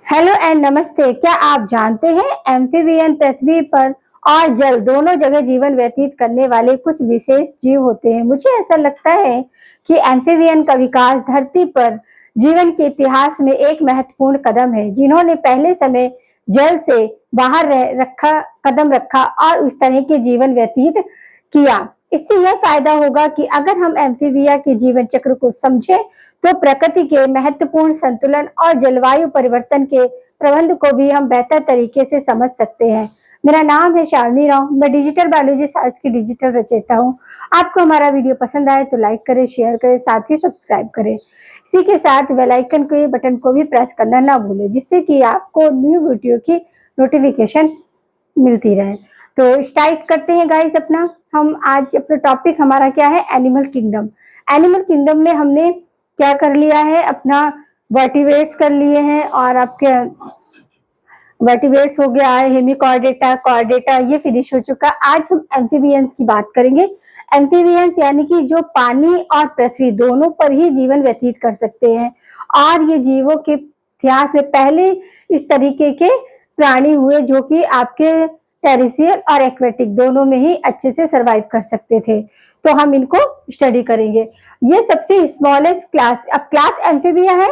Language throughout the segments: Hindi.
हेलो एंड नमस्ते। क्या आप जानते हैं एम्फीबियन पृथ्वी पर और जल दोनों जगह जीवन व्यतीत करने वाले कुछ विशेष जीव होते हैं। मुझे ऐसा लगता है कि एम्फीबियन का विकास धरती पर जीवन के इतिहास में एक महत्वपूर्ण कदम है, जिन्होंने पहले समय जल से बाहर कदम रखा और उस तरह के जीवन व्यतीत किया। इससे यह फायदा होगा कि अगर हम एम्फीबिया के जीवन चक्र को समझें तो प्रकृति के महत्वपूर्ण संतुलन और जलवायु परिवर्तन के प्रबंध को भी हम बेहतर तरीके से समझ सकते हैं। मेरा नाम है शालिनी राव। मैं डिजिटल बायोलॉजी साइंस की डिजिटल रचयिता हूँ। आपको हमारा वीडियो पसंद आए तो लाइक करें, शेयर करें, साथ ही सब्सक्राइब करें। इसी के साथ बेल आइकन के बटन को भी प्रेस करना ना भूलें, जिससे कि आपको न्यू वीडियो की नोटिफिकेशन मिलती रहे। तो स्टार्ट करते हैं गाइस अपना। हम आज अपना टॉपिक हमारा क्या है, एनिमल किंगडम। एनिमल किंगडम में हमने क्या कर लिया है, अपना वर्टिब्रेट्स कर लिए हैं और आपके वर्टिब्रेट्स हो गया है, हेमिकॉर्डेटा, कॉर्डेटा, ये फिनिश हो चुका। आज हम एम्फीबियंस की बात करेंगे। एम्फीबियंस यानी कि जो पानी और पृथ्वी दोनों पर ही जीवन व्यतीत कर सकते हैं और ये जीवों के इतिहास में पहले इस तरीके के प्राणी हुए जो कि आपके टेरिसियल और एक्वेटिक दोनों में ही अच्छे से सरवाइव कर सकते थे। तो हम इनको स्टडी करेंगे। ये सबसे स्मॉलेस्ट क्लास, अब क्लास एम्फीबिया है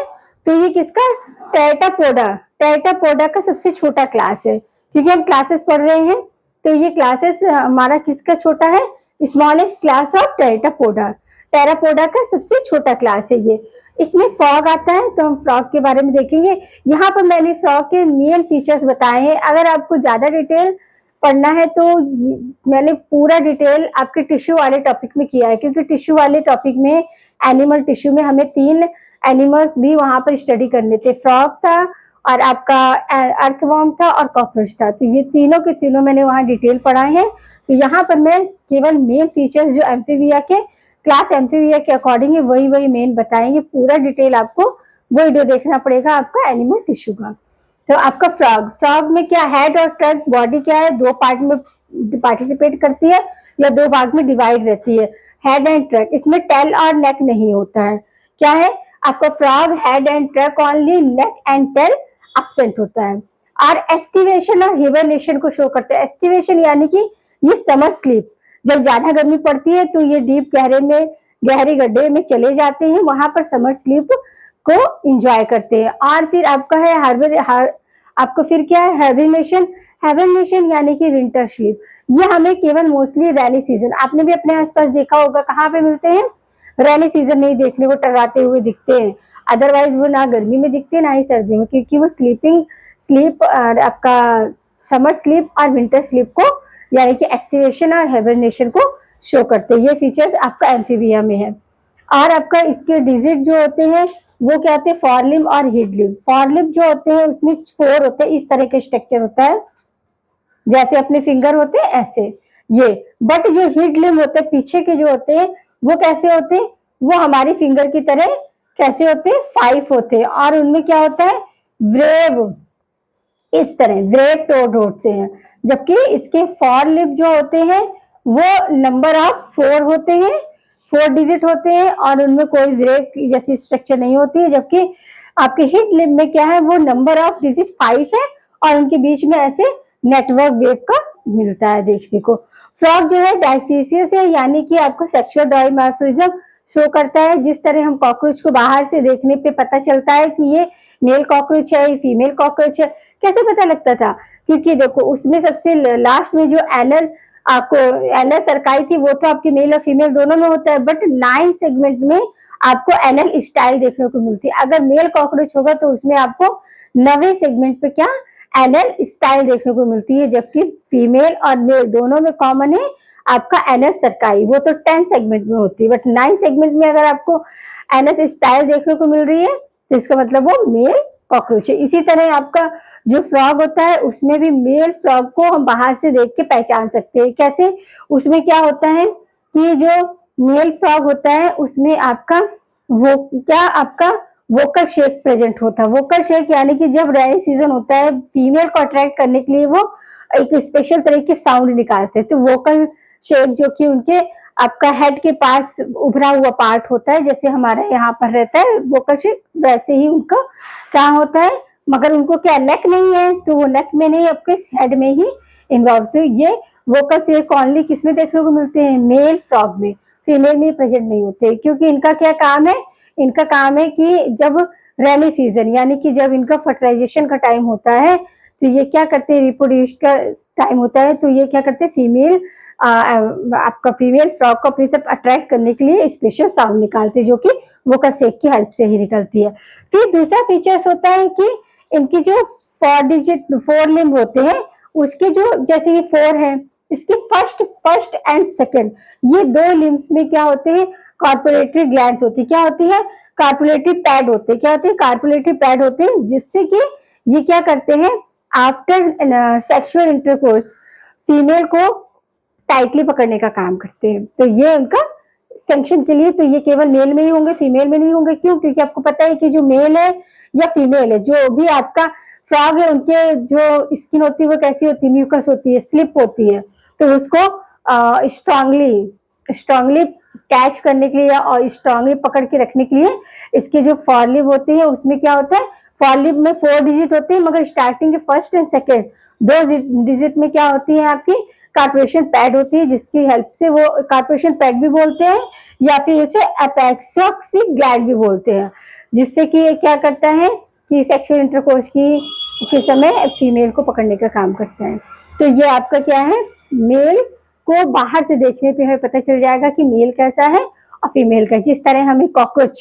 तो ये किसका, टेट्रापोडा। टेट्रापोडा का सबसे छोटा क्लास है, क्योंकि हम क्लासेस पढ़ रहे हैं तो ये क्लासेस हमारा किसका छोटा है, स्मॉलेस्ट क्लास ऑफ टेट्रापोडा। टेरापोडा का सबसे छोटा क्लास है ये। इसमें फ्रॉग आता है तो हम फ्रॉग के बारे में देखेंगे। यहाँ पर मैंने फ्रॉग के मेन फीचर्स बताए हैं। अगर आपको ज्यादा डिटेल पढ़ना है तो मैंने पूरा डिटेल आपके टिश्यू वाले टॉपिक में किया है, क्योंकि टिश्यू वाले टॉपिक में एनिमल टिश्यू में हमें 3 एनिमल्स भी वहां पर स्टडी करने थे। फ्रॉग था और आपका अर्थवॉर्म था और कॉकरोच था। तो ये तीनों के तीनों मैंने वहां डिटेल पढ़ाए हैं। तो यहाँ पर मैं केवल मेन फीचर्स जो एम्फीबिया के क्लास एम्फीबिया के अकॉर्डिंग है वही मेन बताएंगे। पूरा डिटेल आपको वो वीडियो देखना पड़ेगा आपका एनिमल टिश्यू का। तो आपका फ्रॉग, फ्रॉग में क्या, हेड और ट्रक बॉडी क्या है, 2 पार्ट में पार्टिसिपेट करती है या 2 भाग में डिवाइड रहती है, हेड एंड ट्रक। इसमें टेल और नेक नहीं होता है। क्या है आपका frog, head and trunk only, neck and tail absent होता है। और एस्टिवेशन और हिबरनेशन को शो करते हैं। एस्टिवेशन यानी कि ये समर स्लीप, जब ज्यादा गर्मी पड़ती है तो ये डीप गहरे गड्ढे में चले जाते हैं, वहां पर समर स्लीप को एंजॉय करते हैं। और फिर आपका है आपको फिर क्या है, हाइबरनेशन। हाइबरनेशन यानी कि विंटर स्लीप। ये हमें केवल मोस्टली रैनी सीजन, आपने भी अपने आसपास देखा होगा, कहाँ पे मिलते हैं, रैनी सीजन में ही देखने को टर्राते हुए दिखते हैं। अदरवाइज वो ना गर्मी में दिखते हैं ना ही सर्दी में, क्योंकि वो स्लीप आपका समर स्लीप और विंटर स्लीप को यानी कि एस्टिवेशन और हाइबरनेशन को शो करते हैं। ये फीचर्स आपका एम्फीबिया में है। और आपका इसके डिजिट जो होते हैं वो क्या होते हैं, फॉरलिम और हिडलिम। फॉरलिम जो होते हैं उसमें 4 होते हैं, इस तरह के स्ट्रक्चर होता है, जैसे अपने फिंगर होते हैं ऐसे ये। बट जो हिडलिम होते हैं पीछे के जो होते हैं वो कैसे होते हैं, वो हमारी फिंगर की तरह कैसे होते हैं, 5 होते हैं। और उनमें क्या होता है, वेव, इस तरह वेव टोड होते हैं। जबकि इसके फॉर लिप जो होते हैं वो नंबर ऑफ 4 होते हैं, 4 डिजिट होते हैं और उनमें कोई वेव जैसी स्ट्रक्चर नहीं होती है। जबकि आपके हिट लिप में क्या है, वो नंबर ऑफ डिजिट 5 है और उनके बीच में ऐसे नेटवर्क वेव का मिलता है देखने को। फ्रॉग जो है डायसिसियस है, यानी कि आपको सेक्सुअल डायमॉर्फिज्म शो करता है। जिस तरह हम कॉकरोच को बाहर से देखने पे पता चलता है कि ये मेल कॉकरोच है, फीमेल कॉकरोच है, कैसे पता लगता था, क्योंकि देखो उसमें सबसे लास्ट में जो एनल आपको एनल सरकाई थी वो तो आपकी मेल और फीमेल दोनों में होता है, बट 9 सेगमेंट में आपको एनल स्टाइल देखने को मिलती है। अगर मेल कॉकरोच होगा तो उसमें आपको 9वें सेगमेंट पे क्या, एनल स्टाइल देखने को मिलती है। जबकि फीमेल और मेल दोनों में कॉमन है आपका एनस सरकाई, वो तो 10 सेगमेंट में होती है। बट 9 सेगमेंट में अगर आपको एनस स्टाइल देखने को मिल रही है तो इसका मतलब वो मेल कॉकरोच है। इसी तरह आपका जो फ्रॉग होता है उसमें भी मेल फ्रॉग को हम बाहर से देख के पहचान सकते हैं। कैसे, उसमें क्या होता है कि जो मेल फ्रॉग होता है उसमें आपका वो क्या, आपका वोकल शेक प्रेजेंट होता है। वोकल शेक यानी कि जब रेनी सीजन होता है फीमेल को अट्रैक्ट करने के लिए वो एक स्पेशल तरह के साउंड निकालते हैं। तो वोकल शेक जो कि उनके आपका हेड के पास उभरा हुआ पार्ट होता है, जैसे हमारा यहाँ पर रहता है वोकल शेक, वैसे ही उनका क्या होता है, मगर उनको क्या नेक नहीं है, तो वो नेक में नहीं, आपके हेड में ही इन्वॉल्व। तो ये वोकल्स ये कॉनली किसमें देखने को मिलते हैं, मेल फ्रॉग में, फीमेल में प्रेजेंट नहीं होते, क्योंकि इनका क्या काम है, इनका काम है कि जब रेनी सीजन यानी कि जब इनका फर्टिलाइजेशन का टाइम होता है, तो ये क्या करते हैं, रिप्रोड्यूस का टाइम होता है, तो ये क्या करते हैं, फीमेल आपका फीमेल फ्रॉग को अपनी तरफ अट्रैक्ट करने के लिए स्पेशल साउंड निकालते हैं, जो कि वोकल शेक की हेल्प से ही निकलती है। फिर दूसरा फीचर्स होता है कि इनकी जो 4 लिम्ब होते हैं, उसके जो जैसे ये 4 है, इसके फर्स्ट एंड सेकंड ये 2 लिम्स में क्या होते हैं, कॉर्पोरेटरी ग्लैंड्स होती है। क्या होती है, कार्पोलेटरी पैड होते हैं। क्या होते हैं, कार्पोलेटरी पैड होते हैं, जिससे कि ये क्या करते हैं, आफ्टर सेक्सुअल इंटरकोर्स फीमेल को टाइटली पकड़ने का काम करते हैं। तो ये उनका फंक्शन के लिए, तो ये केवल मेल में ही होंगे, फीमेल में नहीं होंगे। क्यों, क्योंकि आपको पता है कि जो मेल है या फीमेल है, जो भी आपका फ्रॉग है, उनके जो स्किन होती है वो कैसी होती है, म्यूकस होती है, स्लिप होती है, तो उसको स्ट्रांगली कैच करने के लिए और स्ट्रांगली पकड़ के रखने के लिए इसके जो फॉरलिप होती है, उसमें क्या होता है, फॉरलिप में 4 डिजिट होते हैं, मगर स्टार्टिंग के फर्स्ट एंड सेकेंड 2 डिजिट में क्या होती है, आपकी कार्पोरेशन पैड होती है, जिसकी हेल्प से वो कार्पोरेशन पैड भी बोलते हैं या फिर इसे एपेक्सिक ग्लैंड भी बोलते हैं, जिससे कि ये क्या करता है कि सेक्सुअल इंटरकोर्स की के समय फीमेल को पकड़ने का काम करता है। तो ये आपका क्या है, मेल को बाहर से देखने पे हमें पता चल जाएगा कि मेल कैसा है और फीमेल का। जिस तरह हमें कॉकरोच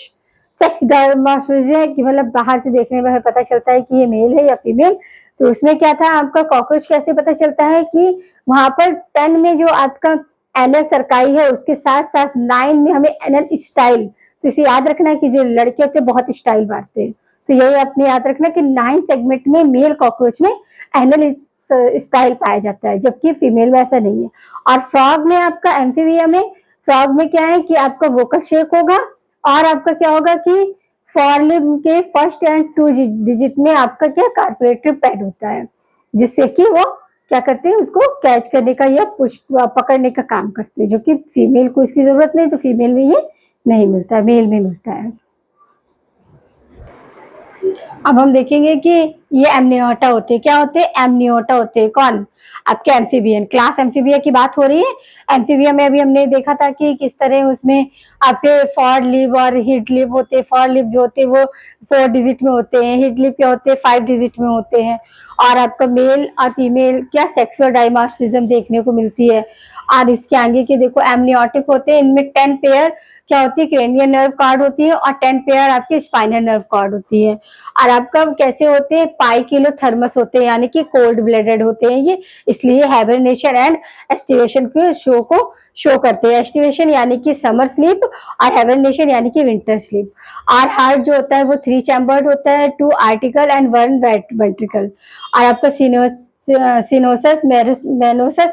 सेक्स डायमॉर्फिज्म है कि मतलब बाहर से देखने में हमें पता चलता है कि ये मेल है या फीमेल, तो उसमें क्या था, आपका कॉकरोच कैसे पता चलता है कि वहां पर 10 में जो आपका एनल सरकाई है, उसके साथ साथ 9 में हमें एनल स्टाइल, तो इसे याद रखना कि जो लड़के होते हैं बहुत स्टाइल मारते हैं, तो यही अपने याद रखना कि 9 सेगमेंट में मेल कॉकरोच में एनल स्टाइल पाया जाता है, जबकि फीमेल में ऐसा नहीं है। और फ्रॉग में आपका एम्फीबिया में फ्रॉग में क्या है कि आपका वोकल शेक होगा, और आपका क्या होगा कि फॉरलिप के फर्स्ट एंड 2 डिजिट में आपका क्या कार्पोरेटरी पैड होता है, जिससे कि वो क्या करते हैं, उसको कैच करने का या पुश पकड़ने का काम करते हैं, जो कि फीमेल को इसकी जरूरत नहीं, तो फीमेल में ये नहीं मिलता है, मेल में मिलता है। अब हम देखेंगे कि ये एमनियोटा होते हैं। क्या होते हैं, एमनियोटा होते हैं। कौन, आपके एम्फीबियन, क्लास एम्फीबिया की बात हो रही है। एम्फीबिया में अभी हमने देखा था कि किस तरह उसमें आपके फॉर लिप और हिट लिप होते हैं। फॉर लिप जो होते हैं वो 4 डिजिट में होते हैं, हिट लिप क्या होते हैं 5 डिजिट में होते हैं। और आपका मेल और फीमेल क्या सेक्सुअल डायमॉर्फिज्म देखने को मिलती है। और इसके आगे के देखो एमनियोटिक होते हैं, इनमें 10 पेयर क्या होती है, क्रेनियल नर्व कॉर्ड होती है, और 10 पेयर आपकी स्पाइनल नर्व कॉर्ड होती है। और आपका कैसे होते हैं, पाई किलो थर्मस होते हैं, यानी कि कोल्ड ब्लडेड होते हैं ये, इसलिए हाइबरनेशन एंड एस्टिवेशन के शो को शो करते हैं। एस्टिवेशन यानी कि समर स्लीप और हाइबरनेशन यानी कि विंटर स्लीप। और हार्ट जो होता है वो 3 चैम्बर्ड होता है, 2 आर्टिकल एंड 1 वेंट्रिकल। और आपका सिनोसस मेनोसस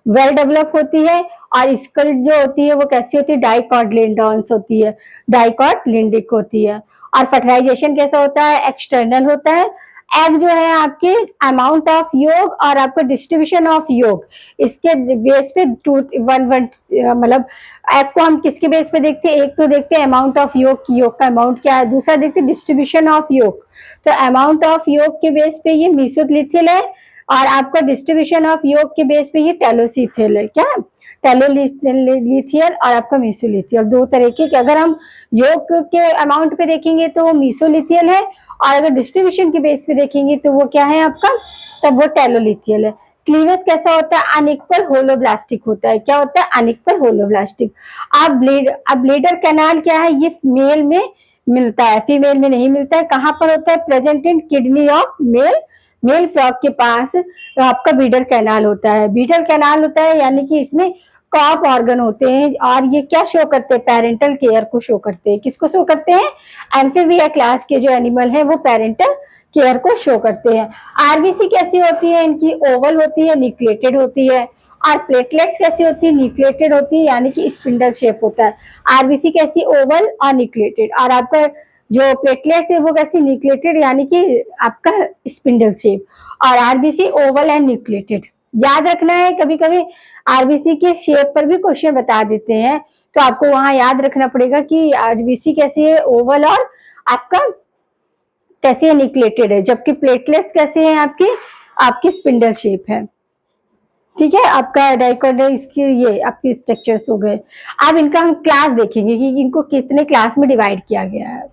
वेल डेवलप होती है। और स्कल जो होती है वो कैसी होती है, डाइकॉटिलिडोन्स होती है, डाइकॉटिलिडिक होती है। और फर्टिलाइजेशन कैसा होता है, एक्सटर्नल होता है। एग जो है आपके अमाउंट ऑफ योग और आपका डिस्ट्रीब्यूशन ऑफ योग, इसके बेस पे मतलब एग को हम किसके बेस पे देखते हैं, एक तो देखते हैं अमाउंट ऑफ योग की, योग का अमाउंट क्या है, दूसरा देखते हैं डिस्ट्रीब्यूशन ऑफ योग। तो अमाउंट ऑफ योग के बेस पे ये मीसोलिथिल है, और आपका डिस्ट्रीब्यूशन ऑफ योग के बेस पे ये टेलोसिथिल है। क्या, टेलोलिथियल और आपका मीसोलिथियल, 2 तरह के। अगर हम योग के अमाउंट पे देखेंगे तो वो मीसोलिथियल है, और अगर डिस्ट्रीब्यूशन के बेस पे देखेंगे तो वो क्या है आपका, तब वो टेलोलिथियल है। क्लीवेज कैसा होता है, अनइक्वल होलोब्लास्टिक होता है। क्या होता है, अनइक्वल होलोब्लास्टिक। अब ब्लेडर कैनाल क्या है, ये मेल में मिलता है, फीमेल में नहीं मिलता है। कहाँ पर होता है, present in kidney of male frog के पास आपका बीडल कैनाल होता है। बीडल कैनाल होता है यानी कि इसमें कॉप ऑर्गन होते हैं, और ये क्या शो करते हैं, पेरेंटल केयर को शो करते हैं। किसको शो करते हैं, एम्फीबिया क्लास के जो एनिमल हैं वो पेरेंटल केयर को शो करते हैं। आरबीसी कैसी होती है, इनकी ओवल होती है, न्यूक्लिएटेड होती है। और प्लेटलेट्स कैसी होती है, न्यूक्लिएटेड होती है, यानी कि स्पिंडल शेप होता है। आरबीसी कैसी, ओवल और न्यूक्लिएटेड। और आपका जो प्लेटलेट्स है वो कैसी, न्यूक्लिएटेड यानी कि आपका स्पिंडल शेप। और आरबीसी ओवल एंड न्यूक्लिएटेड। याद रखना है, कभी कभी आरबीसी के शेप पर भी क्वेश्चन बता देते हैं, तो आपको वहां याद रखना पड़ेगा कि आरबीसी कैसी है, ओवल और आपका कैसी है, न्यूक्लिएटेड है, जबकि प्लेटलेट्स कैसे हैं आपकी, आपकी स्पिंडल शेप है। ठीक है, आपका डाइकोटोमी इसकी ये आपकी स्ट्रक्चर्स हो गए। अब इनका हम क्लास देखेंगे कि इनको कितने क्लास में डिवाइड किया गया है।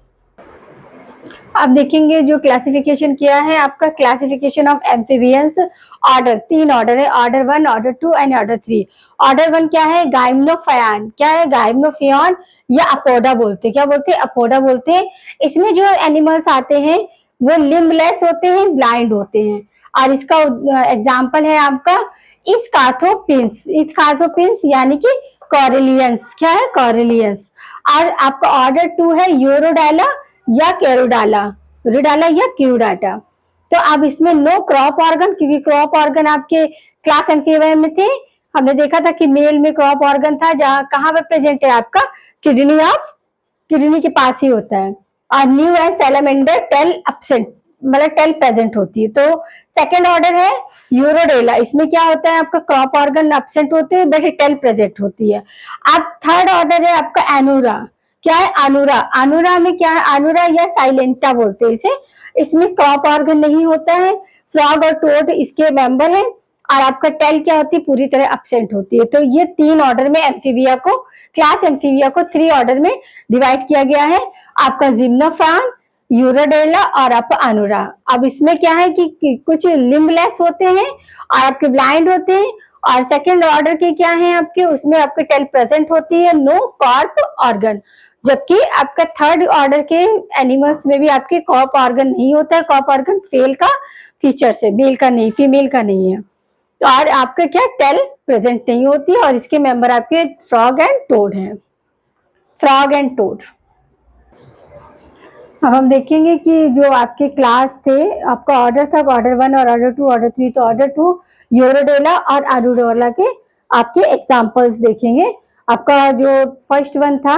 अब देखेंगे जो क्लासिफिकेशन किया है आपका, classification of amphibians order, 3 order है, order 1, order 2 and order 3। Order 1 क्या है, गाइम्नोफायन, क्या है गाइम्नोफियन या अपोडा बोलते हैं, क्या बोलते हैं, अपोडा बोलते हैं। इसमें जो एनिमल्स आते हैं वो लिम्बलेस होते हैं, ब्लाइंड होते हैं। और इसका एग्जाम्पल है आपका इस्काथोपिंस, इस्काथोपिंस यानी कि कॉरेलियंस, क्या है कॉरेलियंस। और आपका ऑर्डर 2 है यूरोडाला या कैरोडाला, रुडाला या क्यूडाटा। तो अब इसमें नो क्रॉप ऑर्गन, क्योंकि क्रॉप ऑर्गन आपके क्लास एम्फीबियन में थे। हमने देखा था कि मेल में क्रॉप ऑर्गन था, जहां कहां पे प्रेजेंट है आपका, किडनी ऑफ, किडनी के पास ही होता है। और newt and salamander tail absent, मतलब टेल प्रेजेंट होती है। तो सेकंड ऑर्डर है यूरोडेला, इसमें क्या होता है आपका, क्रॉप ऑर्गन एब्सेंट होते हैं बट टेल प्रेजेंट होती है। अब थर्ड ऑर्डर है आपका एनूरा, क्या है अनुरा, अनुरा में क्या है, अनुरा या साइलेंटा बोलते हैं इसे। इसमें क्रॉप ऑर्गन नहीं होता है, फ्रॉग और टोड इसके मेंबर है। और आपका टेल क्या होती है, पूरी तरह एब्सेंट होती है। तो ये 3 ऑर्डर में एम्फीबिया को, क्लास एम्फीबिया को 3 ऑर्डर में डिवाइड किया गया है, आपका जिम्नोफॉर्म, यूरोडेला और आपका अनुरा। अब इसमें क्या है कि कुछ लिम्बलेस होते हैं और आपके ब्लाइंड होते हैं। और सेकेंड ऑर्डर के क्या है आपके, उसमें आपके टेल प्रेजेंट होती है, नो कॉर्प ऑर्गन। जबकि आपका थर्ड ऑर्डर के एनिमल्स में भी आपके कॉप ऑर्गन नहीं होता है, कॉप ऑर्गन फेल का फीचर है, मेल का नहीं, फीमेल का नहीं है। तो और आपका क्या टेल प्रेजेंट नहीं होती है। और इसके मेंबर आपके फ्रॉग एंड टोड हैं, फ्रॉग एंड टोड। अब हम देखेंगे कि जो आपके क्लास थे, आपका ऑर्डर था ऑर्डर 1 और ऑर्डर 2, ऑर्डर 3। तो ऑर्डर 2 यूरोडेला और अरुडोला के आपके एग्जांपल्स देखेंगे। आपका जो फर्स्ट वन था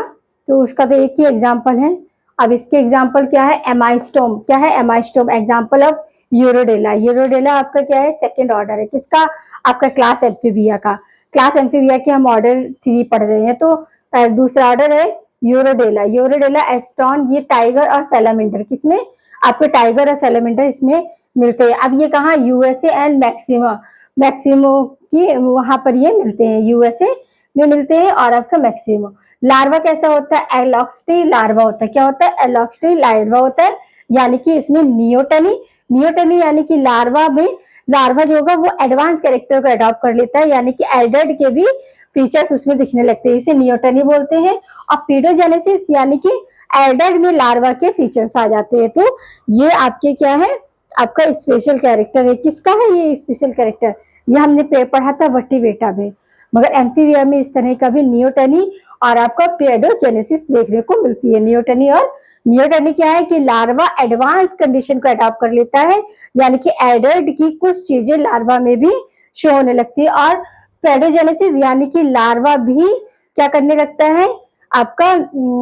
तो उसका तो एक ही एग्जाम्पल है। अब इसके एग्जाम्पल क्या है, एमाइस्टोम, क्या है एमाइस्टोम, एग्जाम्पल ऑफ यूरोडेला। यूरोडेला आपका क्या है, सेकंड ऑर्डर है, किसका, आपका क्लास एम्फीबिया का। क्लास एम्फीबिया के हम ऑर्डर 3 पढ़ रहे हैं। तो दूसरा ऑर्डर है यूरोडेला, यूरोडेला एस्ट्रॉन, ये टाइगर और सैलामेंडर, किसमें, आपके टाइगर और सैलामेंडर इसमें मिलते हैं। अब ये कहाँ, यूएसए एंड मैक्सिमा, मैक्सिमो की वहां पर ये मिलते हैं, यूएसए में मिलते हैं। और आपका मैक्सिमो लार्वा कैसा होता है, एलॉक्स्टी लार्वा होता है, क्या होता है, एलॉक्स्टी लार्वा होता है। यानी कि इसमें नियोटनी, नियोटनी यानी कि लार्वा में, लार्वा जो होगा वो एडवांस कैरेक्टर को अडॉप्ट कर लेता है, यानी कि एल्डर्ड के भी फीचर्स उसमें दिखने लगते हैं, इसे नियोटनी बोलते हैं। और पीडोजेनेसिस यानी कि एल्डर्ड में लार्वा के फीचर्स आ जाते हैं। तो ये आपके क्या है, आपका स्पेशल कैरेक्टर है। किसका है ये स्पेशल कैरेक्टर, ये हमने पढ़ा था वर्टिब्रेटा में। मगर एम्फीबिया में इस तरह का भी नियोटनी और आपका पेडोजेनेसिस देखने को मिलती है। नियोटनी, और नियोटनी क्या है कि लार्वा एडवांस कंडीशन को अडॉप्ट कर लेता है, यानी कि एडल्ट की कुछ चीजें लार्वा में भी शो होने लगती है। और पेडोजेनेसिस यानी कि लार्वा भी क्या करने लगता है, आपका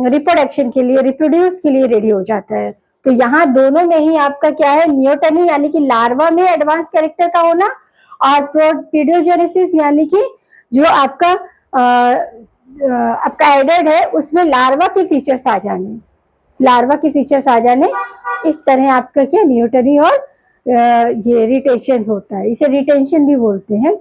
रिप्रोडक्शन के लिए, रिप्रोड्यूस के लिए रेडी हो जाता है। तो यहाँ दोनों में ही आपका क्या है, नियोटनी यानी कि लार्वा में एडवांस कैरेक्टर का होना, और पेडोजेनेसिस यानी कि जो आपका आपका एडल्ट है उसमें लार्वा के फीचर्स आ जाने, लार्वा के फीचर्स आ जाने। इस तरह आपका क्या नियोटनी और ये रिटेंशन होता है, इसे रिटेंशन भी बोलते हैं।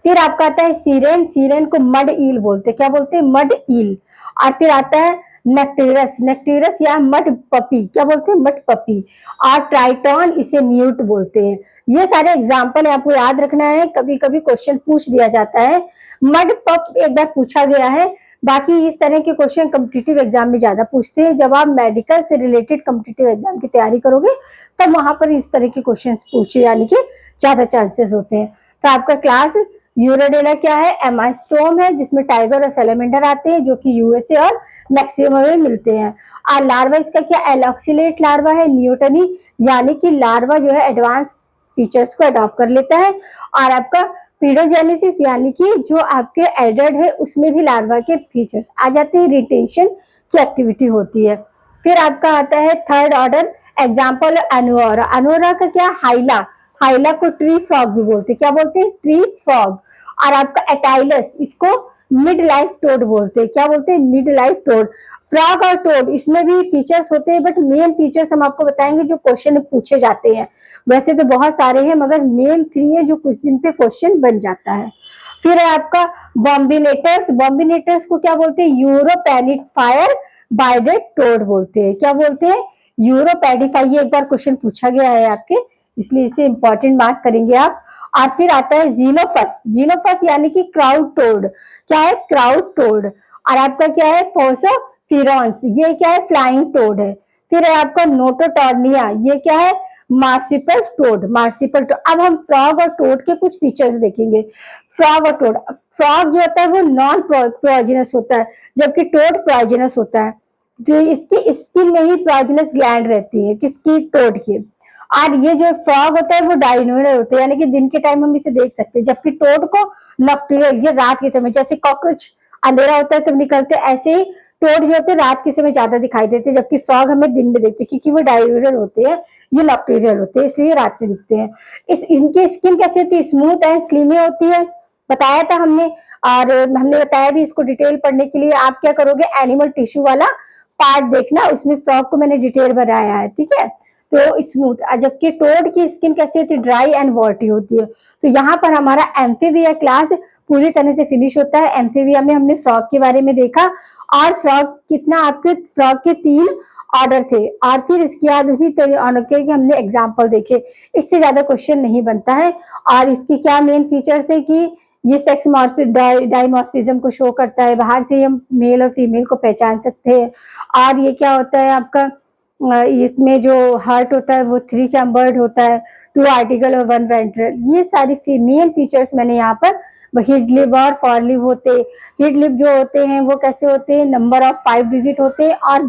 फिर आपका आता है सीरेन, सीरेन को मड ईल बोलते हैं, क्या बोलते हैं, मड ईल। और फिर आता है नेक्टेरस, नेक्टेरस या मड पपी, क्या बोलते हैं, मड पपी। और ट्राइटॉन, इसे न्यूट बोलते हैं। ये सारे एग्जाम्पल है, आपको याद रखना है, कभी कभी क्वेश्चन पूछ दिया जाता है। मड पप एक बार पूछा गया है, बाकी इस तरह के क्वेश्चन कॉम्पिटिटिव एग्जाम में ज्यादा पूछते हैं। जब आप मेडिकल से रिलेटेड कॉम्पिटिटिव एग्जाम की तैयारी करोगे तब वहां पर इस तरह के क्वेश्चन पूछे जाने के ज्यादा चांसेस होते हैं। तो आपका क्लास यूरोडेला क्या है, एमाइस्टोम है, जिसमें टाइगर और सैलेमेंडर आते हैं, जो कि यूएसए और मैक्सिमम में मिलते हैं। और लार्वा इसका क्या, एलॉक्सिलेट लार्वा है, नियोटनी यानी कि लार्वा जो है एडवांस फीचर्स को अडॉप्ट कर लेता है। और आपका पीडोजेनेसिस यानी कि जो आपके एडल्ट है उसमें भी लार्वा के फीचर्स आ जाते हैं, रिटेंशन की एक्टिविटी होती है। फिर आपका आता है third order, example Anura, Anura का क्या, हाइला, हाइला को ट्री फ्रॉग भी बोलते हैं, क्या बोलते हैं, ट्री फ्रॉग। और आपका एटाइलस, इसको मिड लाइफ टोड बोलते हैं। क्या बोलते हैं? Midwife toad. फ्रॉग और टोड इसमें भी फीचर्स होते हैं, बट मेन फीचर्स हम आपको बताएंगे जो क्वेश्चन में पूछे जाते हैं। वैसे तो बहुत सारे हैं, मगर मेन 3 है जो कुछ दिन पे क्वेश्चन बन जाता है। फिर है आपका बॉम्बिनेटर्स। बॉम्बिनेटर्स को क्या बोलते हैं? यूरोपेनिफायर बाइडेड टोड बोलते हैं। क्या बोलते हैं? यूरोपेडिफाई। ये एक बार क्वेश्चन पूछा गया है आपके, इसलिए इसे इंपॉर्टेंट मार्क करेंगे आप। और फिर आता है जीनोफस। जीनोफस यानी कि क्राउड टोड। क्या है? Crowd toad. और आपका क्या है? फोसोफिरॉन्स। ये क्या है? फ्लाइंग टोड है। फिर है आपका नोटोटॉर्निया। ये क्या है? मार्सिपल टोड। मार्सिपल टोड। अब हम फ्रॉग और टोड के कुछ फीचर्स देखेंगे। फ्रॉग और टोड। फ्रॉग जो होता है वो नॉन पॉइजनस होता है, जबकि टोड पॉइजनस होता है। जो इसकी स्किन में ही पॉइजनस ग्लैंड रहती है, किसकी? टोड की। और ये जो फ्रॉग होता है वो डायनोइडल होते हैं, यानी कि दिन के टाइम हम इसे देख सकते हैं, जबकि टोड को नॉक्टर्नल, ये रात के समय, जैसे कॉकरोच अंधेरा होता है तब निकलते हैं, ऐसे ही टोड जो होते हैं रात के समय ज्यादा दिखाई देते हैं, जबकि फ्रॉग हमें दिन में देखते हैं, क्योंकि वो डायनोइडल होते हैं, ये नॉक्टर्नल होते हैं, इसलिए रात में दिखते हैं। इनकी स्किन कैसी होती है? स्मूथ एंड स्लिमी होती है, बताया था हमने। और हमने बताया भी, इसको डिटेल पढ़ने के लिए आप क्या करोगे? एनिमल टिश्यू वाला पार्ट देखना, उसमें फ्रॉग को मैंने डिटेल बनाया है, ठीक है। तो स्मूथ, जबकि टोड की स्किन कैसी होती है? ड्राई एंड वॉटी होती है। तो यहाँ पर हमारा एम्फीबिया क्लास पूरी तरह से फिनिश होता है। एम्फीबिया में हमने फ्रॉग के बारे में देखा, और फ्रॉग कितना, आपके फ्रॉग के 3 ऑर्डर थे, और फिर इसके बाद उसी ऑर्डर के हमने एग्जाम्पल देखे। इससे ज्यादा क्वेश्चन नहीं बनता है। और इसकी क्या मेन फीचर्स है कि ये सेक्स डाइमॉर्फिज्म को शो करता है, बाहर से हम मेल और फीमेल को पहचान सकते हैं। और ये क्या होता है आपका, इसमें जो हार्ट होता है वो 3 चैम्बर्ड होता है, 2 आर्टिकल और 1 वेंट्रल। ये सारी मेन फीचर्स मैंने यहाँ पर, हिड लिप और फॉर लिप होते। हिड लिप जो होते हैं वो कैसे होते हैं? नंबर ऑफ 5 डिजिट होते हैं, और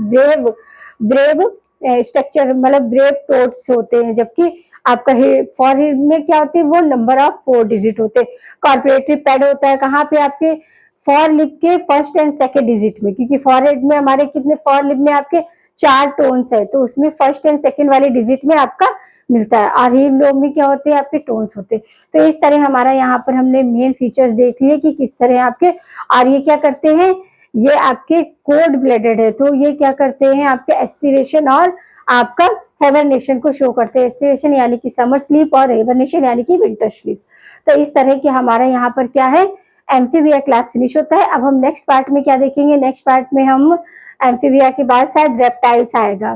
ब्रेव स्ट्रक्चर, मतलब ब्रेव टोट्स होते हैं, जबकि आपका फॉरहेड में क्या होती है? वो नंबर ऑफ 4 डिजिट होते हैं। कॉर्पोरेटिव पैड होता है कहाँ पे? आपके फॉर लिप के फर्स्ट एंड सेकेंड डिजिट में, क्योंकि फॉरहेड में हमारे कितने, फॉर लिप में आपके 4 टोन्स है, तो उसमें फर्स्ट एंड सेकेंड वाले डिजिट में आपका मिलता है। और हिप लोब में क्या होते हैं? आपके टोन्स होते हैं। तो इस तरह हमारा यहाँ पर हमने मेन फीचर्स देख लिए कि किस तरह आपके, और ये क्या करते हैं? ये आपके कोल्ड ब्लडेड है, तो ये क्या करते हैं? आपके एस्टिवेशन और आपका हेबरनेशन को शो करते हैं। एस्टिवेशन यानी कि समर स्लीप, और हेबरनेशन यानी कि विंटर स्लीप। तो इस तरह के हमारा यहाँ पर क्या है? एम्फीबिया क्लास फिनिश होता है। अब हम नेक्स्ट पार्ट में क्या देखेंगे? नेक्स्ट पार्ट में हम एम्फीबिया के बाद शायद रेप्टाइल्स आएगा,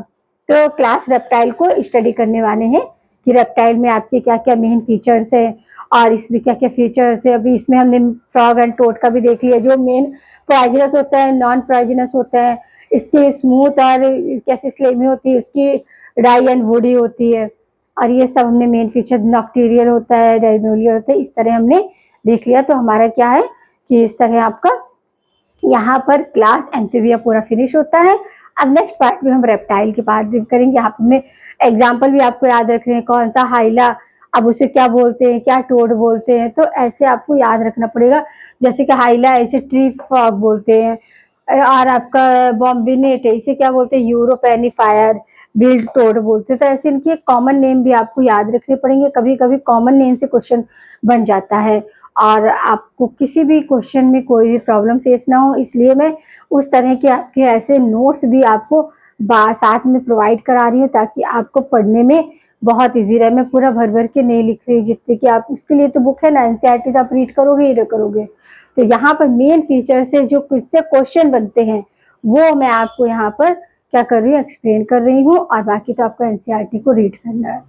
तो क्लास रेप्टाइल को स्टडी करने वाले हैं कि रेप्टाइल में आपके क्या क्या मेन फीचर्स है, और इसमें क्या क्या फीचर्स है। अभी इसमें हमने फ्रॉग एंड टोड का भी देख लिया, जो मेन पॉइजनस होता है, नॉन पॉइजनस होता है, इसकी स्मूथ और कैसी स्लेमी होती है, उसकी ड्राई एंड वुडी होती है। और ये सब हमने मेन फीचर, नॉक्टेरियल होता है, डायनोलियल होता है, इस तरह हमने देख लिया। तो हमारा क्या है कि इस तरह आपका यहाँ पर क्लास एम्फीबिया पूरा फिनिश होता है। अब नेक्स्ट पार्ट में हम रेप्टाइल की बात करेंगे। यहाँ पर हमने एग्जाम्पल भी आपको याद रखने हैं, कौन सा हाइला, अब उसे क्या बोलते हैं, क्या टोड बोलते हैं, तो ऐसे आपको याद रखना पड़ेगा। जैसे कि हाइला ऐसे ट्री फ्रॉग बोलते हैं, और आपका बॉम्बिनेट है, इसे क्या बोलते हैं? यूरोपेनिफायर बिल्ड टोड बोलते हैं। तो ऐसे इनके कॉमन नेम भी आपको याद रखने पड़ेंगे, कभी कभी कॉमन नेम से क्वेश्चन बन जाता है, और आपको किसी भी क्वेश्चन में कोई भी प्रॉब्लम फेस ना हो, इसलिए मैं उस तरह के आपके ऐसे नोट्स भी आपको साथ में प्रोवाइड करा रही हूँ, ताकि आपको पढ़ने में बहुत इजी रहे। मैं पूरा भर भर के नहीं लिख रही, जितने कि आप, उसके लिए तो बुक है ना, एनसीईआरटी, तो आप रीड करोगे ही करोगे। तो यहाँ पर मेन फीचर से जो किससे क्वेश्चन बनते हैं वो मैं आपको यहाँ पर क्या कर रही हूँ? एक्सप्लेन कर रही हूँ, और बाकी तो आपको एनसीईआरटी को रीड करना है।